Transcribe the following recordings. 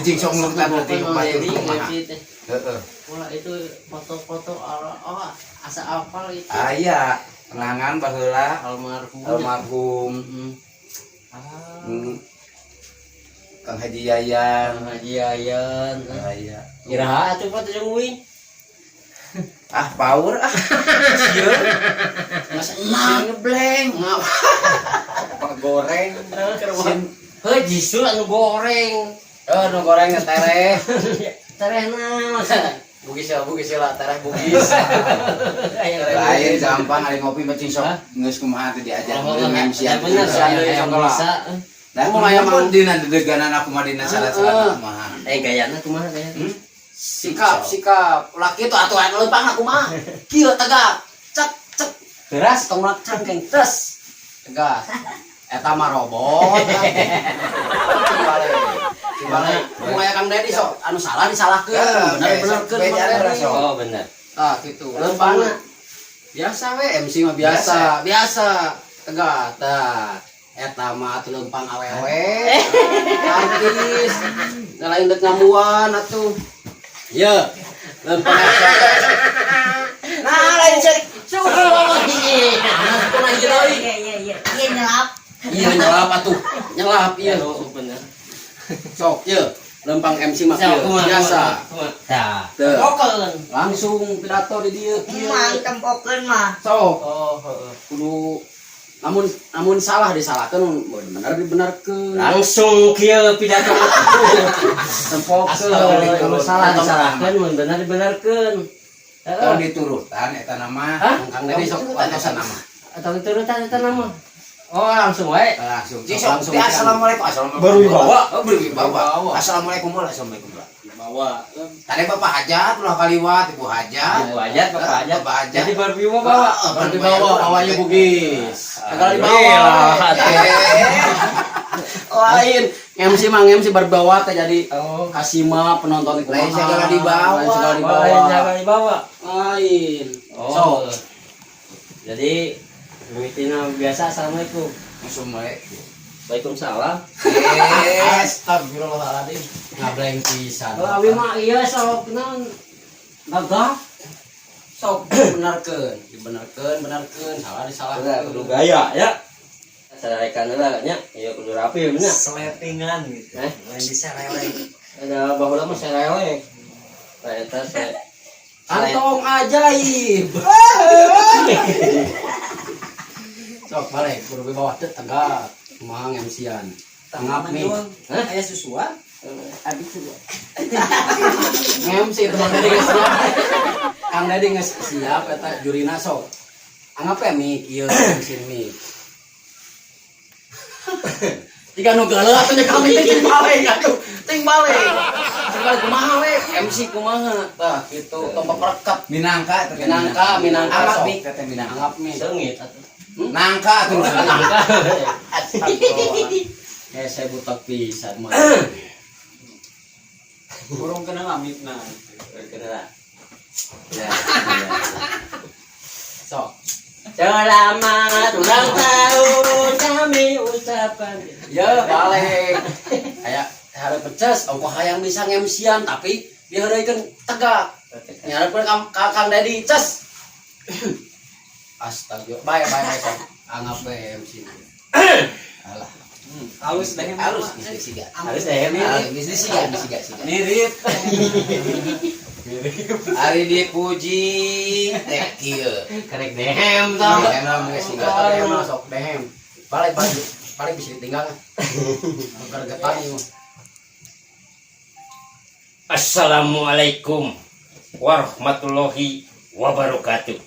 Cing sok nurut berarti batur kumaha. Heeh. Pola itu foto-foto asa apal itu. Aya kenangan baheula almarhum. Kang Haji Yayan. Aya. Iraha atuh foto jeung uing. Ah, power ah. Sieun. Masa ngeblank. Apa goreng. Heuh jisul anu goreng. Nu goreng tereh. Tereh naon? Bugis lah, tereh bugis. Lain gampang ari ngopi mah cing sok geus kumaha teh diajar MC. Bener saya bisa. Lah mau aya mah dina dedeganan aku mah dina salat-salat kumaha. Gayana kumaha gayana? Sikap laki itu aturan leumpang aku mah. Kieu tegak. Cek. Beras tongrak cangkeng tes. Tegas. Eta mah robot. Cibale. Moya Kang Dedi sok anu salah disalahkeun. Bener. Oh bener. Tah kitu. Leumpangna. Biasa we MC mah biasa. Tegas tah. Eta mah atuh leumpang awewe. Artis. Ngalain dek ngamuan atuh. Ye. Leumpang. Nah, lain cek. Iya nyelap atuh. Nyelap iya. Bener. Sok ye. Lempang MC mah biasa. Tah. Tempokeun. Langsung pidato di dieu kieu. Tempokeun mah. Sok. Oh, heeh. Kudu namun salah disalahkeun bener dibenerkeun. Langsung kieu pidato. Tempokeun. Kalau salah disalahkeun mun bener dibenerkeun. Atau diturutan eta nama. Kang Dedi sok pantosan nama. Atau diturutan eta nama. Oh, langsung wae. Langsung. Sok assalamualaikum. Berwibawa. Berwibawa. Assalamualaikum warahmatullahi wabarakatuh. Bawa. Tadi Bapak hajat ulah kaliwat, Ibu hajat. Bapak hajat. Jadi berwibawa. Awalnya bugis. Segala dibawa. Lain MC mang MC berbawa teh jadi kasima penonton itu lain segala dibawa. Lain. Oh. Jadi mitina biasa assalamualaikum. Assalamualaikum. Waalaikumsalam. Astagfirullahaladzim. Ngableng pisan. Kalau abi mah iya sok naon gagah. Sok dibenerkeun, salah disalahkeun. Kudu gaya ya. Sarekan heula nya, ieu kudu rapi bener. Seletingan gitu. Lain disereleng. Ada baheula mah sereleng. Nah eta saya Kantong ajaib. Sok balik kudu bawah teh tegak. Mang MC-an. Tangap nih. Hah? Aya susuan? abi sudah. MC teman Dedi geus siap. Kang Dedi geus siap eta jurina sok. Anggap ya mik ieu mesin mik. Jika nu geuleuh atuh nya kami ting bale atuh. Ting bale. Sekali kumaha we? MC kumaha? Tah kitu tong perekat. Minangka. Anggap mik teh Minangka. Anggap mik. Seungit atuh. Nangka tuh. Nangka. Saya butak pisan mah. Burung kena ngamitna. Kena. Ya. Sok. Selamat ulang tahun kami ucapan. Ya balik. Aya hareup peces ongkoh hayang bisa ngemsian tapi dihareukeun tegak. Nyareupkeun Kang Dedi ces. Astaga, baik sok. Anggap we MC. Alah. Halus deh. Harus bisnis siga. Mirip. Ari dipuji teh kieu. Karek dehem tah. Dehem geus siga. Dehem sok dehem. Balik bisa ditinggal. Gergetan ieu. Assalamualaikum warahmatullahi wabarakatuh.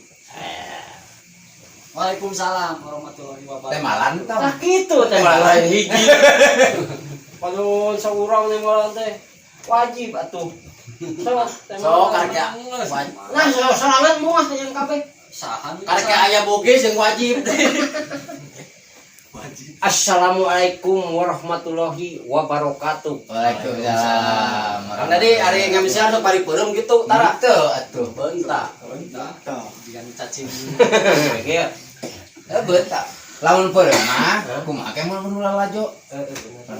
Waalaikumsalam warahmatullahi wabarakatuh. Temalan tah. Tah kitu teh malah hiji. Padahal saurang teh malah teh wajib atuh. So karya. Nah, sorangan moal yang kabeh. Sahan. Karek aya bogis yang wajib. Assalamualaikum warahmatullahi wabarakatuh. Waalaikumsalam. Kang Dedi ari ngamisian sok paripeureum kitu tara. Teu atuh beuntak. Tuh, jangan cacing. Kieu. Beuntak. Lamun peureum mah kumaha ke mun ulah lajo.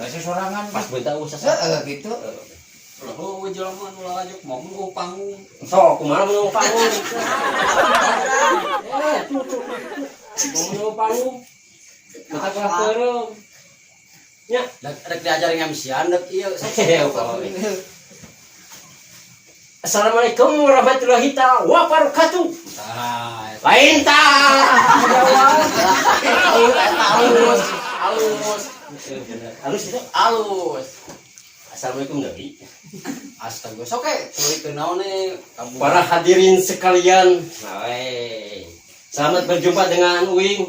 Geus sorangan Pas beuntak usah. gitu. Lo jelema nu lajuk mau panggung. So, kumaha mau panggung? Mau panggung. Mata keureup. Nya, Rek diajarin MC-an dek ieu. Assalamualaikum warahmatullahi wabarakatuh. Tah. Lain tah. Halus. Halus. Halus itu. Halus. Assalamualaikum deui. Astaga, sok tuluy teu naon nih kamu. Para hadirin sekalian, selamat berjumpa dengan Uing.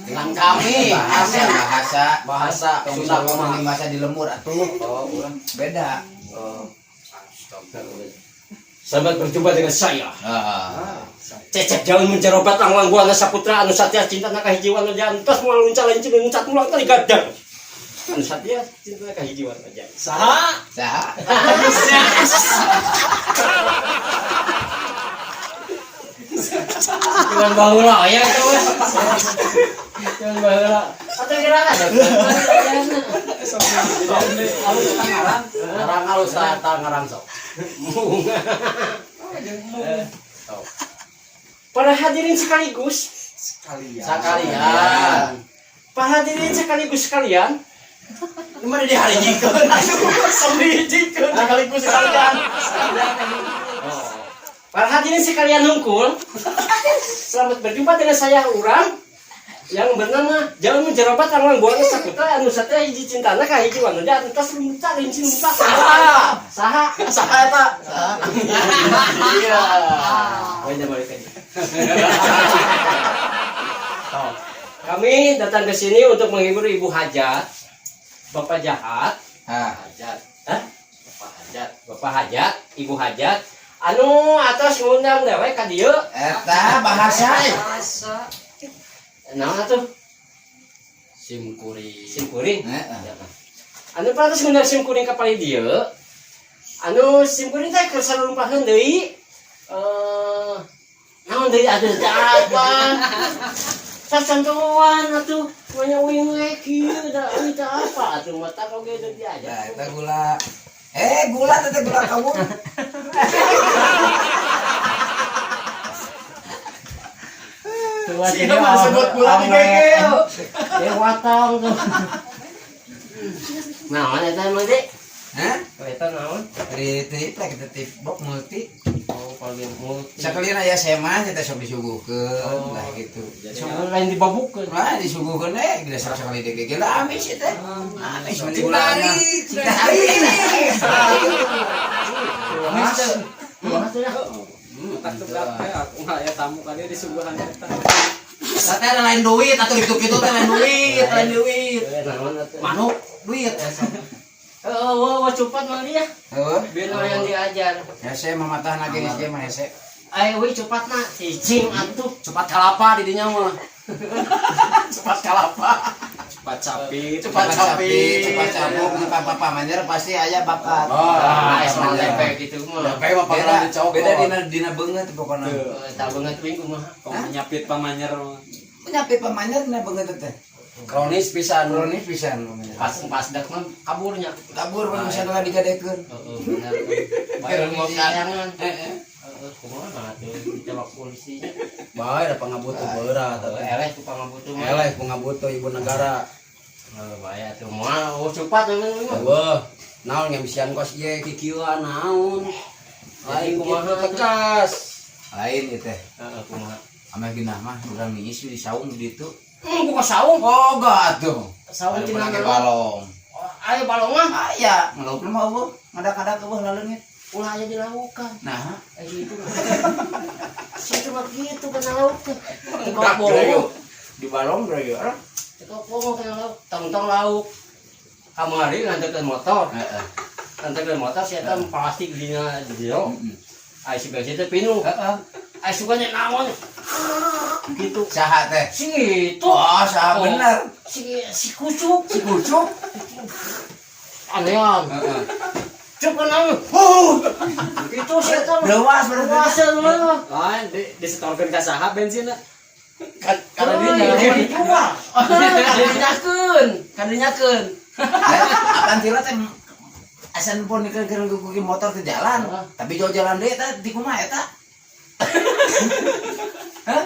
Dengan kami bahasa bahasa Sunda Sunda mah. bahasa di lemur atuh Oh, urang. beda. Selamat berjumpa dengan saya. Cecep Jangan menjerobat langlang buana saputra anu satya cinta kahijiwan jantos moal luncal lencin luncat mulang tali gadang. Anu satya cinta kahijiwan aja. Saha? sah. Cuman baheula aya eta mah. Cuman baheula. Atuh kira ada. Ngarang halus tah ngarang sok. Para hadirin sekaligus, Sakalian. para hadirin sekalian, Gimana di hari jikeun? Sambil jikeun sekaligus sekalian. para hadirin sekalian hungkul, selamat berjumpa dengan saya Urang yang bernama Jalan Menjerobat Langlang Buana Saputra anu satya hiji cintana kahiji wanoja entos lunta lincin lunta saha Saha eta? Iya. Wajah balik aja. Kami datang ke sini untuk menghibur Ibu Hajat, Bapak Jahat, Hajat. Hah? Bapak hajat. Bapak Hajat, Ibu Hajat, anu atos ngundang dewe ka dieu. Eta bahasa Naon atuh? Sim kuring. Sim kuring. Heeh. Anu pantes ngundang sim kuring ka pali dieu. Anu sim kuring teh keur salumpaheun deui. Naon deui atuh apa? Sasantuan atuh banyak uing we kieu da apa atuh mata oge deui Nah, aja. eta gula. Gula teh gula kamu. Sino mah disebut gula di gegel. Dewatang tuh. Naon eta emang dek? Hah? Eta naon? Dari triplek kita tip box multi. Oh, kalau dia multi. Sakalian aya sema kita sok disuguhkeun lah gitu. Semua lain dibabukeun. Wah, disuguhkeun geus sakali dek gegel amis eta. Amis mah Cintari, gulana. cintari. Amis teh. Kumaha teh? Tak tugas aku aya tamu ka dieu disuguhan eta. Teh ada lain duit atau gitu-gitu teh lain duit, lain duit. Naon atuh? Manuk duit. Wah, cepat mah dia. Heuh. Bino yang diajar. Hese mamatahna geus ge mah hese. Ayo we cepat na, cicing atuh. Cepat kalapa di dinya mah. Cepat kalapa. Cepat sapi, Cepat sapi. cepat cabuk muka papa manjer pasti aya bakat. Es mah lepek gitu mah. Lepek mah panggilan dicokot. Beda dina beungeut pokona. Tak banget wing kumaha. kok nyapit pamanyer mah. Nyapit pamanjer dina beungeut teh. Kronis pisan. Kronis pisan pamanjer. Pas dak mah kaburnya. Kabur mun bisa lah digadekeun. Heeh, benar. Bayar mau kayangan. Kumaha atuh ditembak polisi. Bae da pangabutuh berat. Eleh ku pangabutuh mah. Eleh pangabutuh ibu negara. Bahaya tuh moal cepat memang mah. Wah, naon ngemsian kos ieu kikieuan naon. Lain kumaha tegas. Lain ieu teh. Heeh, kumaha. Ame ginah mah urang niis di saung di ditu. Ku saung. Boga atuh. Saung cenah Pakai balong. Ayo balong mah. Aya, ngelup mah eueuh, ngadak-ngadak eueuh laleungit. Ulah aja dilakukan. Nah, Gitu. Situ mah gitu kena lauk. dak deui. Di balong deui orang. Teko pomo kena lauk. Tong-tong lauk. Kamari ngantekeun motor. Heeh. Ngantekeun motor si eta plastik dina di dieu. Ai si besi teh pinuh. Heeh. Ai sukanya naon. Gitu. Saha teh? Si itu. Oh, saha bener. Si kucuk. Si kucuk. Anean. Heeh. Cuk kenang. Itu si eta. Lewas berarti. Puasa mah. Lain disetorkeun ka saha bensinna? Karena dia dijual. Kadinyakeun. Akan tila teh asan pun keur gugugi motor ke jalan. Tapi jauh jalan deui eta di kumaha eta? Hah?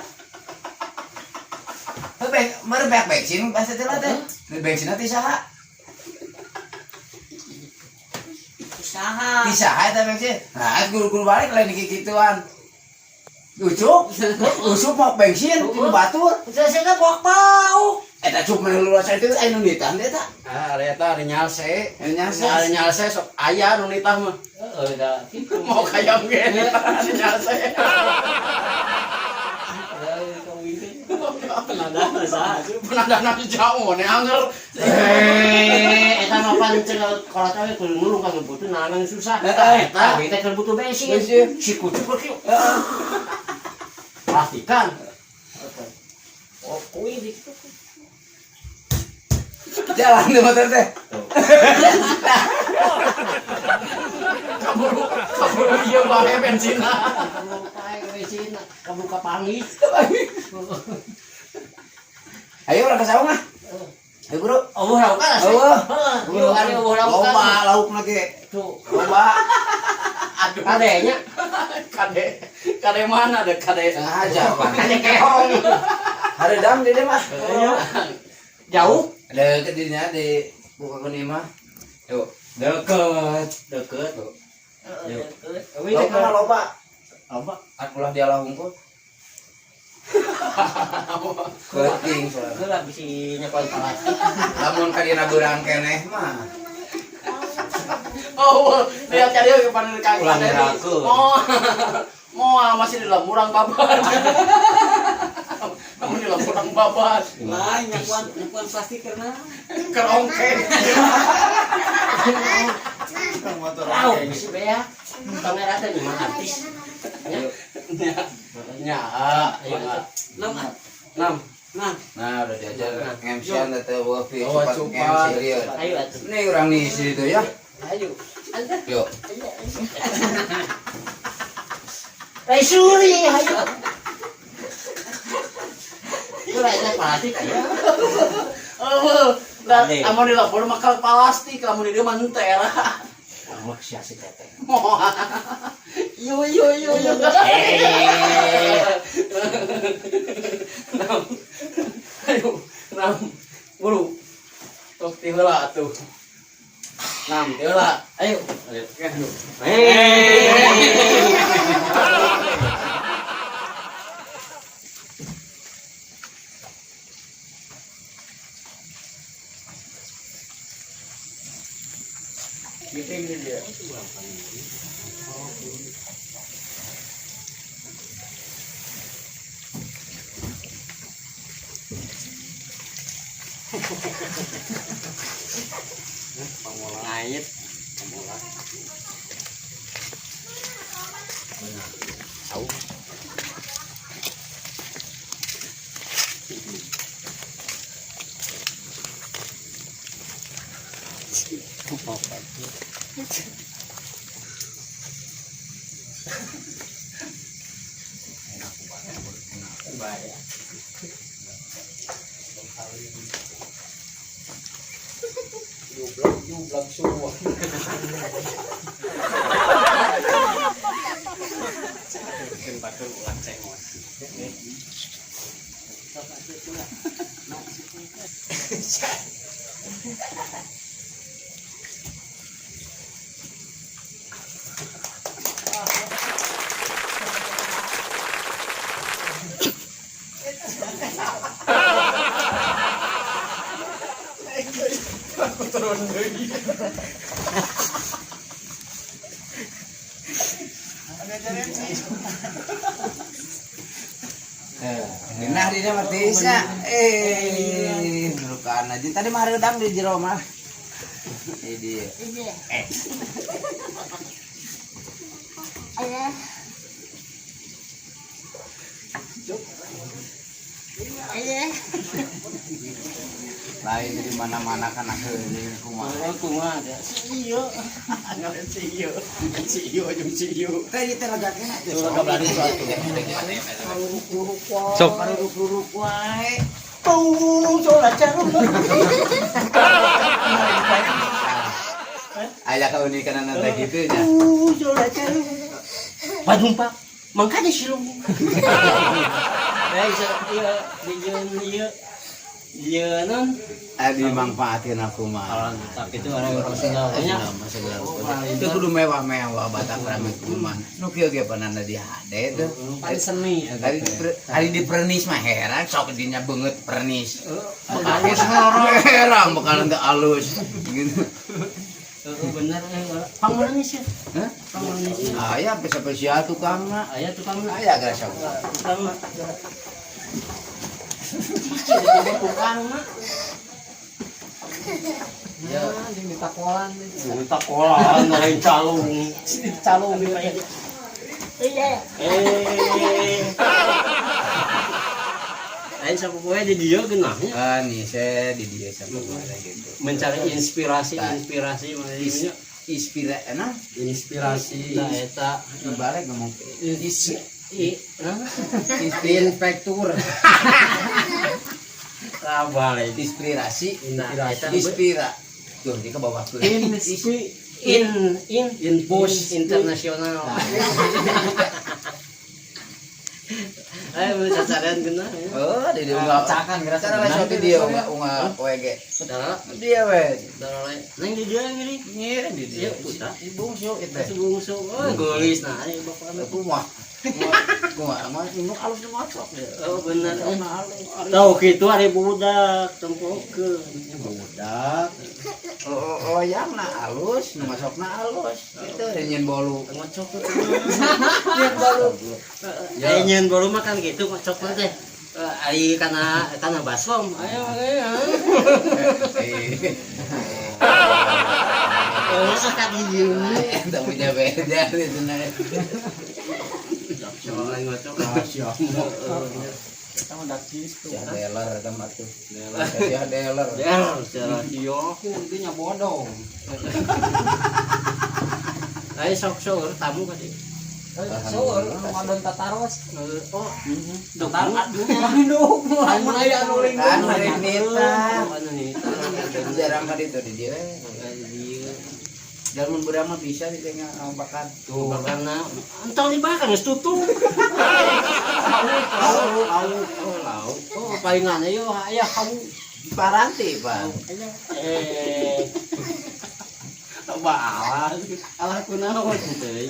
Meureun beak bensin pas teh teh. Di bensin teh saha? Usaha. Saha eta bensin? Nah, guru-guru balik lain gituan. Usup mau bensin, itu batur. Saya bawa bau. Eta cuk menelu rasa itu anu nitan eta. Ari eta ari nyalse. Nyalse. Ari nyalse sok aya nu nitah mah. Da kitu. Mau kaya ge ari nyalse. Penanda saha? Penandana jauh ne anger. Eta mah pancen kalau tahu keur nulung ka butuh nangan susah. Eta. Kita keur butuh bensin. Si kutu keur pastikan. Oh, kuy gitu. Jalan di motor teh. Kaburu ieu bae bensinna. Kamu kapangi. Ayo urang ka saung ah. Ayo bro. Oh, lauk kan? Eueuh. Kali lauk Loba kan. laukna ge. Tuh, Loba. Aduh. kadenya. Kade mana deh kade? Sengaja pan. Kade keong. Hareudam di dieu mah. Jauh? Deket di dinya di buka ke mah. Yuk, deket. Deket. Loba loba. Apa? Akulah dia lah hungkul. Keting soalnya. Geulak bisi nyekol plastik. Lamun ka dina beurang keneh mah. Oh, lihat cari ke panen kaki. Ulang raku. Mau masih di dalam murang babat. Kamu di dalam murang babat. Lah, nyakuan plastik karena Kerongkeng. Motor Tahu bisi bea. Kamera teh di mana artis? Ya, ayo. 6. 6. Nah, udah diajar MC-an atau wifi Oh, cepat cepat. MC dia. Ayo atuh. Ini orang nih situ ya. Ayo. Yuk. Suri, ayo. Geulak teh plastik aya. Oh, amun di lapor makan plastik, amun di dieu mah henteu. Mak sia si teteh. Yo. Ayo, 6. Buru. Tok ti heula atuh. 6 ti heula. Ayo. Ngait. Jublak semua. Batur ulang cengos. Aku turun deui. Nah dia martisa. Nurukan aja. Tadi mah redang di jero mah. Ini dia. Ayah. Ayah. Lain di mana-mana kan akhirnya kumaha. Kumaha ada. Iya. Ngawen si iyo jeung si iyo. Tadi telaga kena. Telaga belani suatu. Sok ruruk-ruruk wae. Coba cara. Aya tahu nih karena nanti gitu ya. Sudah cari. Pajumpa. Makanya silung. Iya, iya non. Dimanfaatin aku mah. Tapi itu orang segalanya. Itu kudu mewah-mewah batak rame kuman. Nu kieu ge pananda di hade teh. Paling seni. Hari di pernis mah heran sok dinya beungeut pernis. Makanya seorang heran bakalan teu alus. Gitu. Bener pangurangnya sih. Hah? Pangurangnya sih. Aya spesial tukangna. Aya tukangna. Aya geus sok. Tukangna. Tukangna. Ya, di minta kolan. Minta kolan lain calung. Calung di Iya. Lain sapu poe di dia geunahnya. Nih saya di dia sama gitu. Mencari inspirasi mana ini. Inspirasi. Nah, eta Ibarat ngomong Inspektur. Balik. inspirasi, Nah, eta inspira. Tuh di ke bawah tuh. Push internasional. Ayo sasaran geunah. Oh, di dia unggah. Cakan gerak. Cara lain sok di dia unggah WG. Saudara, Dia we. saudara nang di dia gini. Ngieu di dia. Iya, putar. Bungsu itu. Bungsu. Oh, gelis nah ini bapak. Aku mah. Gua mah nu alus nu masuk. Oh, bener. Tahu gitu ada budak tempokeun. Budak. Oh, yang na alus, nu masukna alus. Itu nyen bolu. Ngocok tuh. Lihat baru. Ya nyen baru makan gitu ngocok teh. Ari kana baskom. Ayo. Makan ieu. Eta punya beda itu na. Jangan ngocok. Sama dakis tuh. Ya dealer eta mah tuh. Ya dealer. Ya, secara dio. Intinya bodong. Ayo sok tamu tadi. Soal Ramadan Tataros. Oh, Tatar aduh. Mun aya anu ring. Anu ring nita. anu nih. Jarang ka ditu di dia. Dan mun budak mah bisa di tengah bakan. Tuh, karena entah di belakang geus tutup. Oh, palingan ayo aya kamu Paranti, Pak. balas. Alah kunaon teh.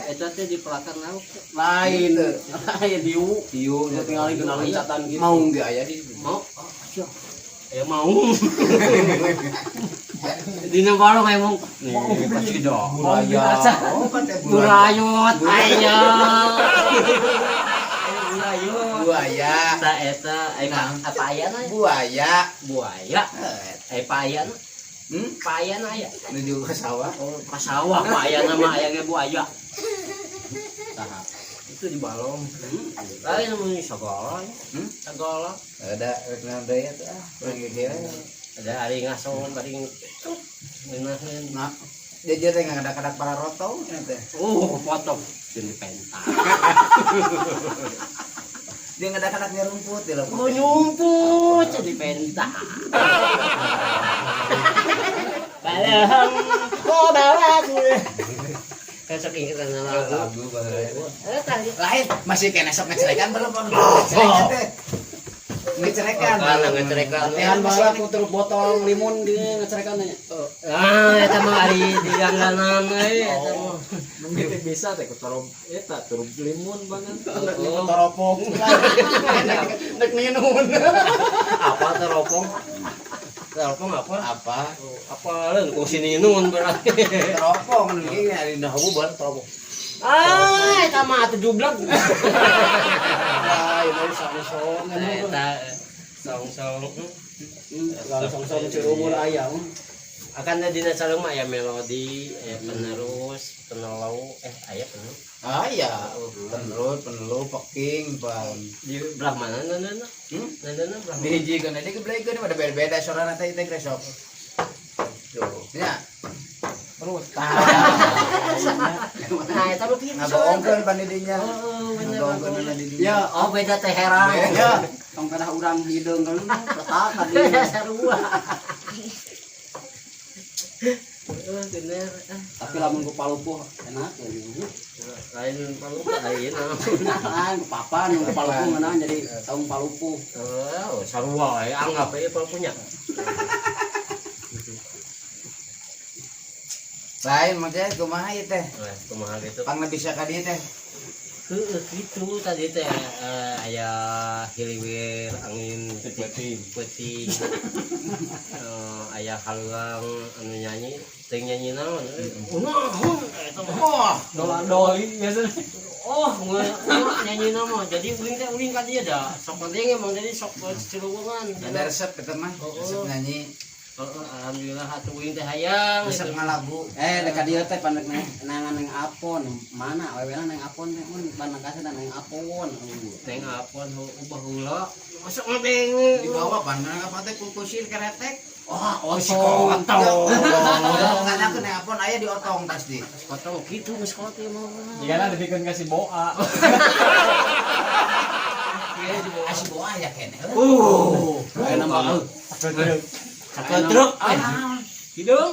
Eta teh di pelakar naon? Lain. Aya diu. Tiu Tinggal kenal catatan gitu. mau ge aya di. Mau? Ya mau. Dina baru emang nih pasti dong. Buaya. Oh, kan teh Burayot aya. Burayot. buaya. Eta eta apa aya na? Buaya. Buaya. Payan. Payan aya. Menuju ke sawah. Oh, ka sawah payan mah aya ge buaya. Tah. Itu di balong. Lain mun sagala. Sagala. Ada rekna daya teh pergi dia. Ada hari ngason bari ngeunaheun. Nah, dia teh ngadak-ngadak para roto teh. Oh, foto jeung pentas. Dia ngadak-ngadak nya rumput di leumput. Oh, nyumput jadi pentas. Balahang ko bawat. Kasok ingetan lagu. Lain masih kena sok ngecerekan belum? Ngecerekan teh. Ngecerekan. Ngecerekan. Tehan bala ku terus botol limun di ngecerekan nya. Eta mah ari di langganan eta mah. Mungkin bisa teh ketorop eta turup limun banget. Teropong. Nek ninun. Apa teropong? Teropong apa? Apa? Apa lain ku sini nun berarti. Teropong ini ari dahu bar teropong. Eta mah atuh jublak. Lain dari song-song. Eta song-song. Lalu song-song cirumur ayam. Akan ada dina sareng mah aya melodi, aya penerus, penelau, aya penerus. Ya, penelu peking pan. Di belah mana nandana? Nandana belah Di hiji kana dia geblekeun pada beda-beda sorana teh teh kresok. Tuh, nya. Terus Nah, eta mah kitu. Ngaboongkeun pan di dinya. Oh, bener. Ngaboongkeun di dinya. Ya, Oh, beda teh herang. ya. Tong kana urang hideung kan letak tadi. Sarua. Bener. Tapi lamun ku palupuh enak ya. Lain palu lain. Nah, ku papan ku palupuh ngeunaan jadi taung palupuh. Oh, sarua we anggap we palu punya. Lain mah teh kumaha ieu teh? Kumaha gitu. Pangna bisa ka dieu teh. Gitu tadi teh aya hiliwir angin puting. Aya haluang anu nyanyi, teu nyanyi naon? Naon eta mah. Oh, Dola-doli biasa. Oh, nyanyi nama. Jadi uling ka dia dah. Sok penting emang jadi sok ciluungan. ada resep eta mah, resep nyanyi, Alhamdulillah atuh uling teh hayang. resep ngalagu. Dekat dia teh pandek nangan neng apon. Mana awewena neng apon teh mun bandang kasih neng apon. Neng apon ubah heula. Masuk ngadeng. Dibawa pandang apa teh ku kusir keretek. Oh, si kotong. Ngana ke nepon aya di otong pasti. Kotong gitu geus kote mah. Jika dibikeun kasih boa. Asih boa ya kene. Enak banget. Saketruk. Hidung.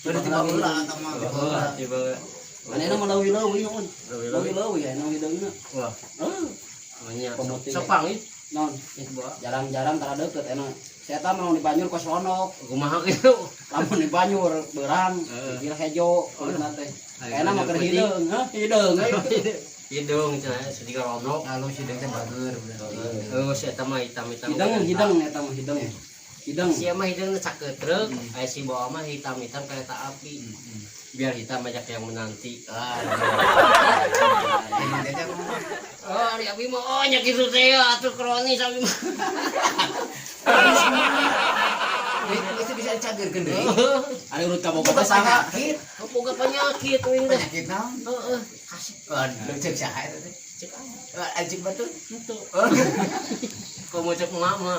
Udah tiba heula eta mah. Tiba. Manehna mah leuwih-leuwih naon. Leuwih-leuwih. Leuwih ya anu hideungna. Wah. Banyak. Pemutih. Sepang ieu. Non, jarang-jarang tara deket enak. Saya tahu mau di Banyur kos lonok, Kumaha kitu? lamun di Banyur berang, kira hejo, kulitna teh. Enak mah keur hideung, hideung. Hidung cenah sedikit ronok. Lalu si teh bager. Oh, si eta mah hitam-hitam. Hidung eta mah hidung. Hidung. Si mah hidungna caketrek, aya si bawa mah hitam-hitam kereta api. Biar hitam banyak yang menanti. Emang teh Oh, ari abi mah oh nya kitu teh atuh kronis abi mah. itu bisa dicagerkeun deui. Ari urut ka boga teh saha? Boga penyakit wing teh. Penyakit naon? Heeh, kasih Waduh, cek saha eta teh? cek Ajik batur. itu. Komo cek emak mah.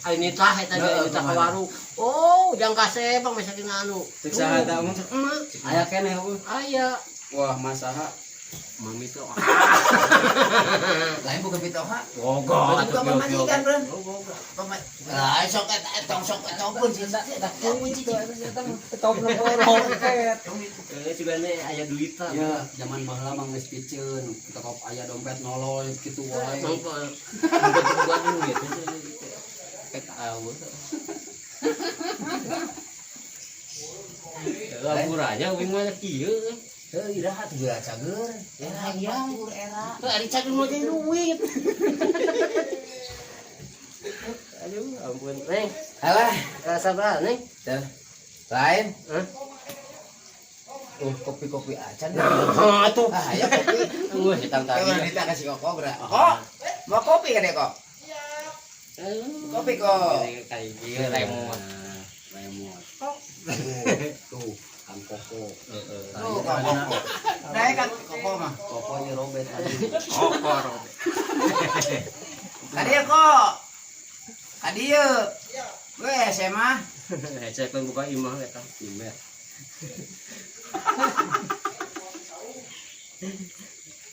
Ai nitah eta ge nitah ka warung. Oh, jang kasep bang mesa dina anu. Cek saha eta mah? Emak, Aya keneh eueuh. aya. Wah, masaha. Mami tuh. Lain bukan pitoha. Boga Bukan pemajikan, Bro. Boga. Lah, sok eta sok pun cinta. Juga nih aya duitan. Ya, zaman baheula mah geus piceun, kita kop aya dompet nolol kitu wae. Sampai buat duit itu. Tahu. Laporannya wing mana kieu. Heuh, iraha tuh geura cager. Era batur era. Tuh ari cager mah jadi duit. Aduh, ampun, Neng. Alah, Rasa berapa, Neng? teh. Lain. Hah? Kopi-kopi acan. Ah, tuh. Ah, ya kopi. Wah, hitam tadi. Coba Dita kasih kok, Bro. Kok? Mau kopi kan ya, kok? Kopi kok. Kayak gitu, lemon. Lemon. Tuh, kan koko. Tuh, kok. Nah, kan kok mah. Kokonya robet tadi. Kokor. Kadieu kok. Kadieu. Gue SMA. Saya kan buka imah eta. Imer.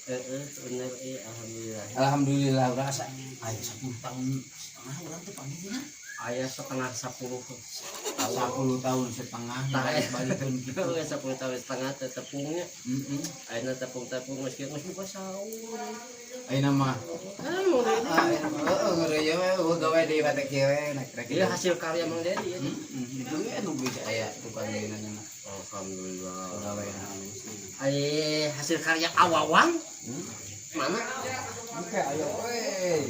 Bener alhamdulillah. Alhamdulillah udah asa. Ayo 10 tahun setengah urang teh panggilna. Aya setengah 10. 10 tahun setengah balikeun kitu. 10 tahun setengah teh tepungnya. Heeh. Ayeuna tepung-tepung geus buka sahur. Ayeuna mah. Anu deui. Heeh, ya we gawe deui batek kieu we nak rek. Ieu hasil karya Mang Dedi ya. Itu ya nu bisa aya tukang ngeunana mah. Alhamdulillah. Gawe Ai hasil karya Awawan. Mana? Oke, ayo we.